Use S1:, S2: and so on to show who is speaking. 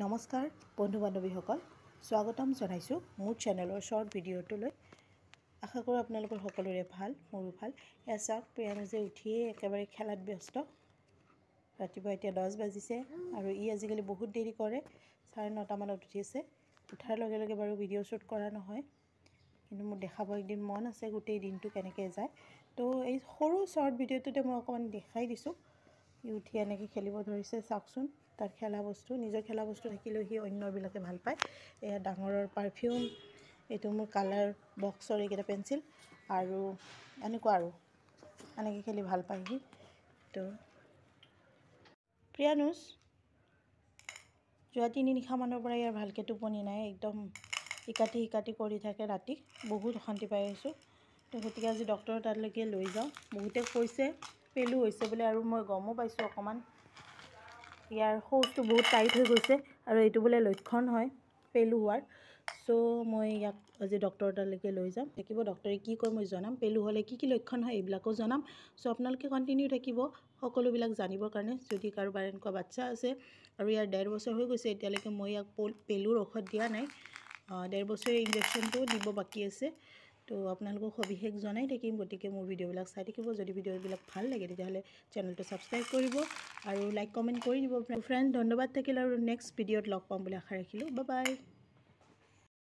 S1: নমস্কাৰ বন্ধু বান্ধৱীসকল স্বাগতম জনাইছোঁ মোৰ চেনেলৰ শৰ্ট ভিডিঅ'টোলৈ আশা কৰোঁ আপোনালোকৰ সকলোৰে ভাল মোৰো ভাল এয়া চাওক প্ৰিয়ানুজে উঠিয়ে একেবাৰে খেলাত ব্যস্ত ৰাতিপুৱা এতিয়া 10 বাজিছে আৰু আজিকালি বহুত দেৰি কৰে 9:30 মানত উঠিছে উঠাৰ লগে লগে বাৰু ভিডিঅ' শ্বুট কৰা নহয় কিন্তু মোৰ দেখাব একদিন মন আছে গোটেই দিনটো কেনেকৈ যায় তো এই সৰু শৰ্ট ভিডিঅ'টোতে মই অকমান দেখাই দিছোঁ উঠি এনেকৈ খেলিব ধৰিছে চাওকচোন তাৰ খেলা বস্তু নিজৰ খেলা বস্তু থাকিলেও সি অন্যবিলাকে ভাল পায় এয়া ডাঙৰৰ পাৰফিউম এইটো মোৰ কালাৰ বক্সৰ এইকেইটা পেঞ্চিল আৰু এনেকুৱা আৰু এনেকৈ খেলি ভাল পায় সি তো প্ৰিয়ানুজ যোৱা 3 নিশামানৰ পৰা ইয়াৰ ভালকৈ টোপনি নাই একদম ইকাটি কৰি থাকে ৰাতি বহুত অশান্তি পাই আছোঁ তো গতিকে আজি ডক্টৰৰ তালৈকে লৈ যাওঁ বহুতে কৈছে পেলু হৈছে বোলে আৰু মই গমো পাইছোঁ অকণমান ইয়াৰ শৌচটো বহুত টাইট হৈ গৈছে আৰু এইটো বোলে লক্ষণ হয় পেলু হোৱাৰ সো মই ইয়াক আজি ডক্টৰৰ তালৈকে লৈ যাম দেখিব ডক্টৰে কি কয় মই জনাম পেলু হ'লে কি লক্ষণ হয় এইবিলাকো জনাম সো আপোনালোকে কণ্টিনিউ থাকিব সকলোবিলাক জানিবৰ কাৰণে যদি কাৰোবাৰ এনেকুৱা বাচ্চা আছে আৰু ইয়াৰ 1.5 বছৰ হৈ গৈছে এতিয়ালৈকে মই ইয়াক পেলুৰ ঔষধ দিয়া নাই 1.5 বছৰৰ ইনজেকশ্যনটো দিব বাকী আছে তো আপোনালোকক সবিশেষ জনাই থাকিম গতিকে মোৰ ভিডিঅ'বিলাক চাই থাকিব যদি ভিডিঅ'বিলাক ভাল লাগে তেতিয়াহ'লে চেনেলটো ছাবস্ক্ৰাইব কৰিব আৰু লাইক কমেণ্ট কৰি দিব ফ্ৰেণ্ড ধন্যবাদ থাকিল আৰু নেক্সট ভিডিঅ'ত লগ পাম বুলি আশা ৰাখিলোঁ বাই বাই